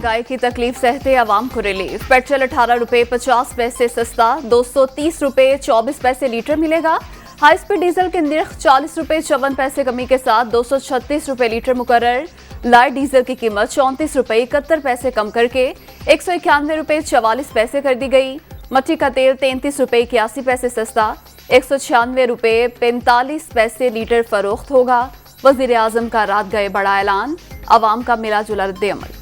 महंगाई की तकलीफ सहते आवाम को रिलीफ। पेट्रोल 18 रुपए 50 पैसे सस्ता, 230 रुपए 24 पैसे लीटर मिलेगा। हाई स्पीड डीजल के निर्ख 40 रुपए 54 पैसे कमी के साथ 236 रुपए लीटर मुकर्रर। लाइट डीजल की कीमत 34 रुपए 71 पैसे कम करके 191 रुपए 44 पैसे कर दी गई। मट्टी का तेल 33 रुपए 81 पैसे सस्ता, 196 रुपए 45 पैसे लीटर फरोख्त होगा। वजीर आजम का रात गए बड़ा ऐलान, आवाम का मिला जुला रद्द-ए-अमल।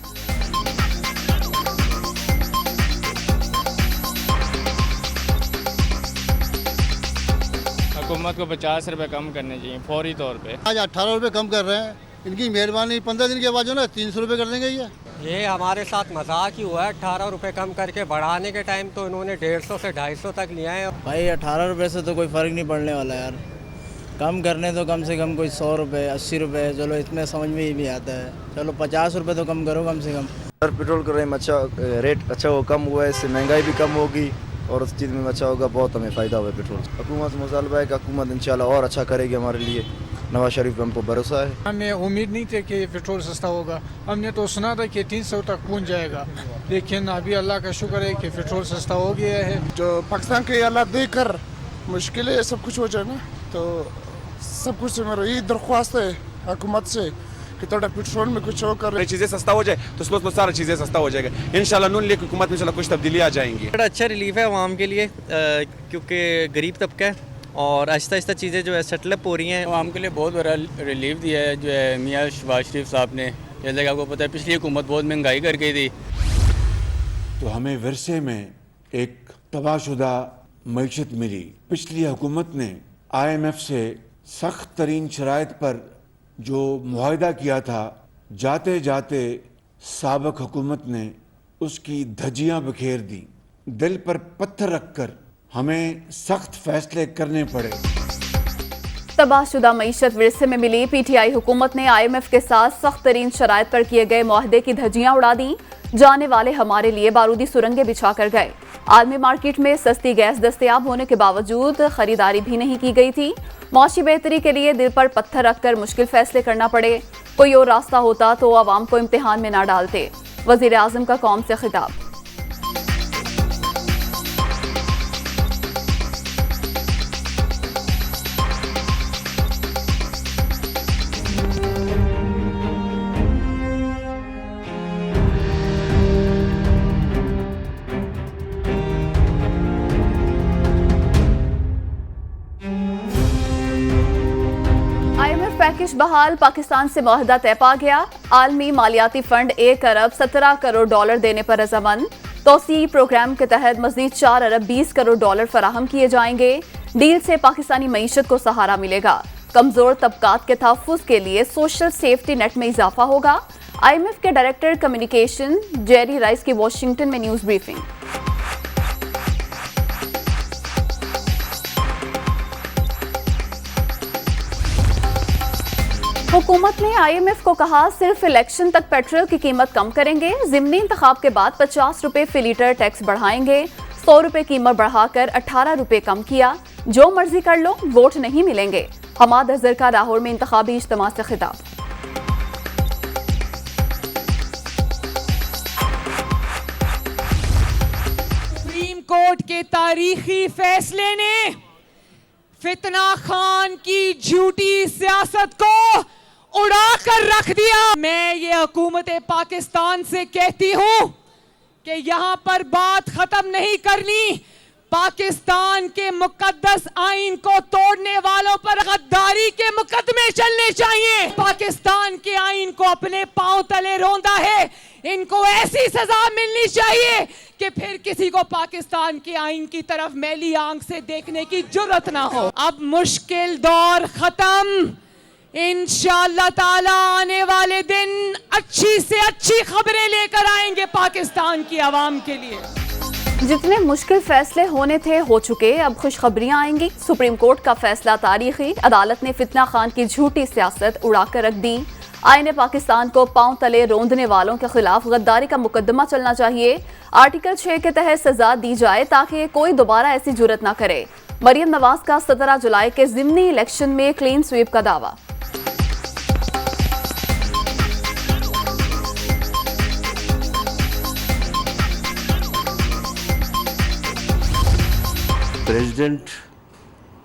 हुकूमत को 50 रुपए कम करने चाहिए फौरी तौर पे। आज 18 रुपए कम कर रहे हैं, इनकी मेहरबानी। 15 दिन के बाद जो ना 300 रुपए कर देंगे। ये हमारे साथ मजाक ही हुआ है। 18 रुपए कम करके बढ़ाने के टाइम तो इन्होंने 150 से 250 तक लिया है। भाई 18 रुपए से तो कोई फ़र्क नहीं पड़ने वाला यार। कम करने तो कम से कम कोई 100 रुपए 80 रुपए, चलो इसमें समझ में ही भी आता है। चलो 50 रुपए तो कम करो कम से कम। सर पेट्रोल का रेट अच्छा हो, कम हुआ है, इससे महंगाई भी कम होगी और उस चीज़ में अच्छा होगा। बहुत हमें फ़ायदा होगा पेट्रोल। हुकूमत से मुतालबा है कि हुकूमत इंशाल्लाह और अच्छा करेगी हमारे लिए। नवाज शरीफ पे हमको भरोसा है। हमें उम्मीद नहीं थी कि पेट्रोल सस्ता होगा। हमने तो सुना था कि 300 तक पहुंच जाएगा, लेकिन अभी अल्लाह का शुक्र है कि पेट्रोल सस्ता हो गया है। जो पाकिस्तान के हालात देख कर मुश्किल है सब कुछ हो जाए ना, तो सब कुछ मेरा यही दरख्वास्त है हुकूमत से कि थोड़ा पेट्रोल में कुछ होकर चीज़ें सस्ता हो जाए तो उसमें सारा चीज़ें सस्ता हो जाएगा इंशाल्लाह। नून लीग हुकूमत में कुछ तब्दीली आ जाएंगी। बड़ा अच्छा रिलीफ है आवाम के लिए, क्योंकि गरीब तबका है और आहिस्ता आहिस्ता चीज़ें जो है सेटलअप हो रही हैं। आवाम के लिए बहुत बड़ा रिलीफ दिया है जो है मियाँ शहबाज शरीफ साहब ने। जैसे कि आपको पता है पिछली हुकूमत बहुत महंगाई कर गई थी, तो हमें विरसे में एक तबाहशुदा मईशत मिली। पिछली हुकूमत ने IMF से सख्त तरीन शराइत पर जो मुआहदा किया था, जाते जाते साबिक हुकूमत ने उसकी धज्जियां बिखेर दी। दिल पर पत्थर रखकर हमें सख्त फैसले करने पड़े। तबाहशुदा मईशत विरसे में मिली। PTI हुकूमत ने IMF के साथ सख्त तरीन शराइत पर किए गए मुआहदे की धज्जियां उड़ा दी। जाने वाले हमारे लिए बारूदी सुरंगें बिछा कर गए। आलमी मार्केट में सस्ती गैस दस्तयाब होने के बावजूद खरीदारी भी नहीं की गई थी। मौशी बेहतरी के लिए दिल पर पत्थर रखकर मुश्किल फैसले करना पड़े। कोई और रास्ता होता तो आवाम को इम्तिहान में ना डालते। वजीर आजम का कौम से खिताब। IMF पैकेज बहाल, पाकिस्तान से मुआहदा तय पा गया। आलमी मालियाती फंड 1 अरब 17 करोड़ डॉलर देने पर रजामंद। तोसी प्रोग्राम के तहत मजीद 4 अरब 20 करोड़ डॉलर फराहम किए जाएंगे। डील से पाकिस्तानी मईशत को सहारा मिलेगा। कमजोर तबकात के तहफ़्फ़ुज़ के लिए सोशल सेफ्टी नेट में इजाफा होगा। IMF के डायरेक्टर कम्युनिकेशन जेरी राइस की वाशिंगटन में न्यूज़ ब्रीफिंग। हुकूमत ने IMF को कहा सिर्फ इलेक्शन तक पेट्रोल की कीमत कम करेंगे। ज़िमनी इंतखाब के बाद 50 रुपए फी लीटर टैक्स बढ़ाएंगे। 100 रुपए कीमत बढ़ाकर 18 रुपए कम किया। जो मर्जी कर लो, वोट नहीं मिलेंगे। हमाद अजहर का लाहौर में इंतखाबी इज्तिमा से खिताब। सुप्रीम कोर्ट के तारीखी फैसले ने फितना खान की झूठी सियासत को उड़ा कर रख दिया। मैं ये हुकूमत पाकिस्तान से कहती हूं कि यहां पर बात खत्म नहीं करनी। पाकिस्तान के मुकद्दस आइन को तोड़ने वालों पर गद्दारी के मुकदमे चलने चाहिए। पाकिस्तान के आइन को अपने पांव तले रौंदा है, इनको ऐसी सजा मिलनी चाहिए कि फिर किसी को पाकिस्तान के आइन की तरफ मैली आंख से देखने की जुर्रत ना हो। अब मुश्किल दौर खत्म। इंशाअल्लाह ताला आने वाले दिन अच्छी से अच्छी खबरें लेकर आएंगे पाकिस्तान की आवाम के लिए। जितने मुश्किल फैसले होने थे हो चुके, अब खुशखबरियां आएंगी। सुप्रीम कोर्ट का फैसला तारीखी। अदालत ने फितना खान की झूठी सियासत उड़ाकर रख दी। आईने पाकिस्तान को पांव तले रोंदने वालों के खिलाफ गद्दारी का मुकदमा चलना चाहिए। आर्टिकल 6 के तहत सजा दी जाए ताकि कोई दोबारा ऐसी जुर्रत न करे। मरियम नवाज का 17 जुलाई के ज़िमनी इलेक्शन में क्लीन स्वीप का दावा। President,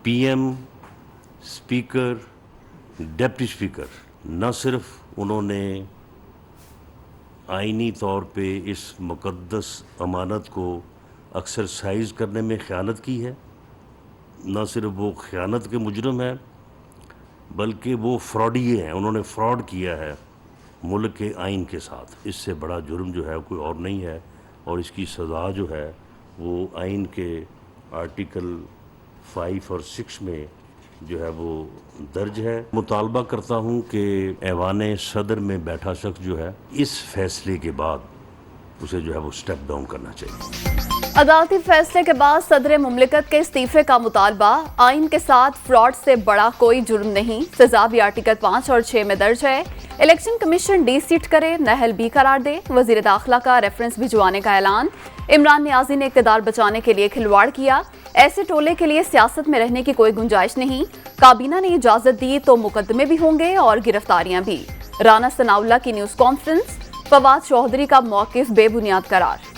PM, speaker, deputy speaker न सिर्फ उन्होंने आईनी तौर पे इस मुक़द्दस अमानत को एक्सरसाइज करने में ख़यानत की है, न सिर्फ वो ख़यानत के मुजरिम हैं बल्कि वो फ्रॉडिये हैं। उन्होंने फ्रॉड किया है मुल्क के आइन के साथ। इससे बड़ा जुर्म जो है कोई और नहीं है और इसकी सज़ा जो है वो आइन के आर्टिकल 5 और 6 में जो है वो दर्ज है। मुतालबा करता हूँ कि ऐवान सदर में बैठा शख्स जो है इस फैसले के बाद उसे जो है वो स्टेप डाउन करना चाहिए। अदालती फैसले के बाद सदर मुमलिकत के इस्तीफे का मुतालबा। आइन के साथ फ्रॉड से बड़ा कोई जुर्म नहीं, सजा भी आर्टिकल 5 और 6 में दर्ज है। इलेक्शन कमीशन डीसीट करे, नहल बी करार दे। वजीर दाखिला का रेफरेंस भिजवाने का ऐलान। इमरान नियाजी ने इक़्तिदार बचाने के लिए खिलवाड़ किया। ऐसे टोले के लिए सियासत में रहने की कोई गुंजाइश नहीं। काबीना ने इजाजत दी तो मुकदमे भी होंगे और गिरफ्तारियां भी। राना सनाउल्लाह की न्यूज कॉन्फ्रेंस। फवाद चौधरी का मौकिफ बेबुनियाद करार।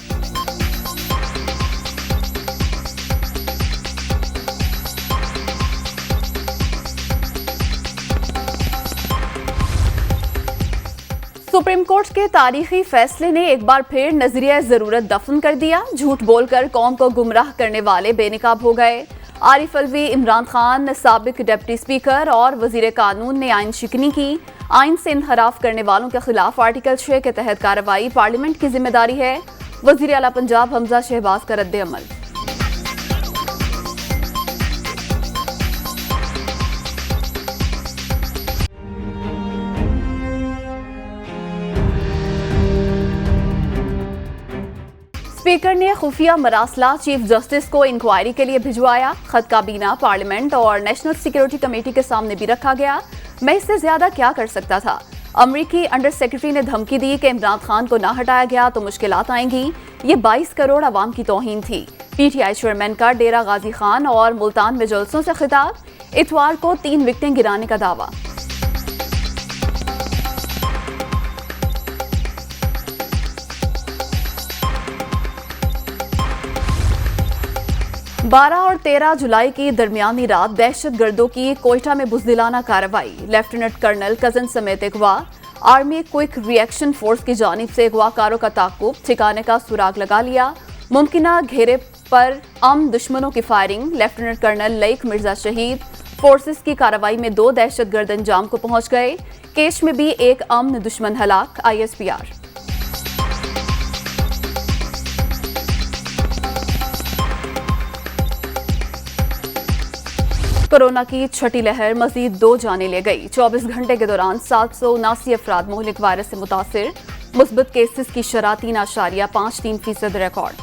सुप्रीम कोर्ट के तारीखी फैसले ने एक बार फिर नजरिया जरूरत दफन कर दिया। झूठ बोलकर कौम को गुमराह करने वाले बेनकाब हो गए। आरिफ अलवी, इमरान खान, साबिक डिप्टी स्पीकर और वजीर कानून ने आइन शिकनी की। आइन से इनहराफ करने वालों के खिलाफ आर्टिकल 6 के तहत कार्रवाई पार्लियामेंट की जिम्मेदारी है। वजीर आला पंजाब हमजा शहबाज का रद्द अमल। स्पीकर ने खुफिया मरासला चीफ जस्टिस को इंक्वायरी के लिए भिजवाया। खत काबीना, पार्लियामेंट और नेशनल सिक्योरिटी कमेटी के सामने भी रखा गया। मैं इससे ज्यादा क्या कर सकता था। अमरीकी अंडर सेक्रेटरी ने धमकी दी कि इमरान खान को ना हटाया गया तो मुश्किलात आएंगी। ये 22 करोड़ आवाम की तौहीन थी। पीटीआई चेयरमैन का डेरा गाजी खान और मुल्तान में जलसों से खिताब। इतवार को 3 विकेटें गिराने का दावा। बारह और 13 जुलाई की दरमियानी रात दहशत गर्दों की कोयटा में बुज़दिलाना कार्रवाई। लेफ्टिनेंट कर्नल कजन समेत अगवा। आर्मी क्विक रिएक्शन फोर्स की जानिब से अगवाकारों का ताकुब, ठिकाने का सुराग लगा लिया। मुमकिना घेरे पर आम दुश्मनों की फायरिंग। लेफ्टिनेंट कर्नल लईक मिर्जा शहीद। फोर्सेस की कार्रवाई में 2 दहशतगर्द अंजाम को पहुंच गए। केश में भी एक अमन दुश्मन हलाक। ISPR। कोरोना की छठी लहर मजीद 2 जानें ले गई। 24 घंटे के दौरान 779 अफराद मुहलिक वायरस से मुतासिर। मुस्बत केसेस की शरह 3.53% रिकॉर्ड।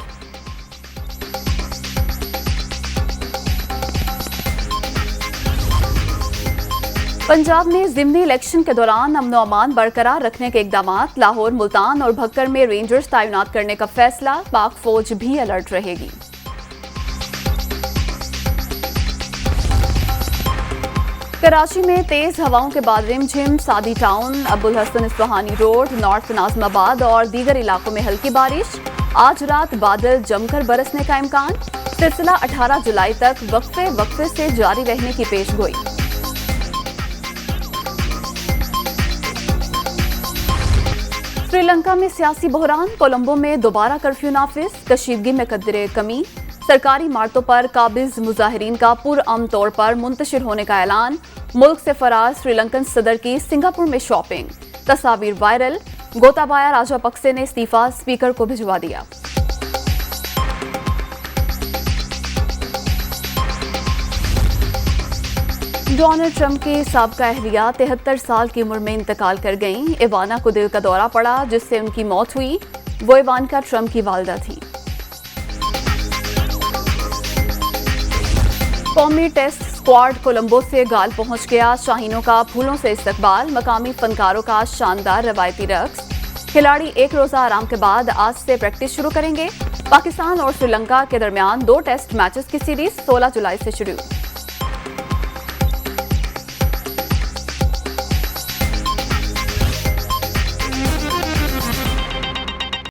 पंजाब में ज़िमनी इलेक्शन के दौरान अमन और अमान बरकरार रखने के इकदाम। लाहौर, मुल्तान और भक्कर में रेंजर्स तैनात करने का फैसला। पाक फौज भी अलर्ट रहेगी। कराची में तेज हवाओं के बाद रिमझिम। Saadi town, Abul Hasan Isphahani road, north Nazimabad और दीगर इलाकों में हल्की बारिश। आज रात बादल जमकर बरसने का इम्कान। सिलसिला 18 जुलाई तक वक्फे से जारी रहने की पेशगोई। श्रीलंका में सियासी बहरान। कोलंबो में दोबारा कर्फ्यू नाफिज। कशीदगी में कदरे कमी। सरकारी इमारतों पर काबिज मुजाहिरीन का पुरअमन तौर पर मुंतशिर होने का ऐलान। मुल्क से फरार श्रीलंकन सदर की सिंगापुर में शॉपिंग। तस्वीर वायरल। गोताबाया राजापक्से ने इस्तीफा स्पीकर को भिजवा दिया। डोनाल्ड ट्रंप की साबका अहलिया 73 साल की उम्र में इंतकाल कर गईं। इवाना को दिल का दौरा पड़ा जिससे उनकी मौत हुई। वो इवानका ट्रंप की वालिदा थी। कौमी टेस्ट स्क्वाड कोलंबो से गाल पहुंच गया। शाहीनों का फूलों से इस्तकबाल। मकामी फनकारों का शानदार रवायती रक्स। खिलाड़ी 1 रोजा आराम के बाद आज से प्रैक्टिस शुरू करेंगे। पाकिस्तान और श्रीलंका के दरमियान 2 टेस्ट मैचेस की सीरीज 16 जुलाई से शुरू।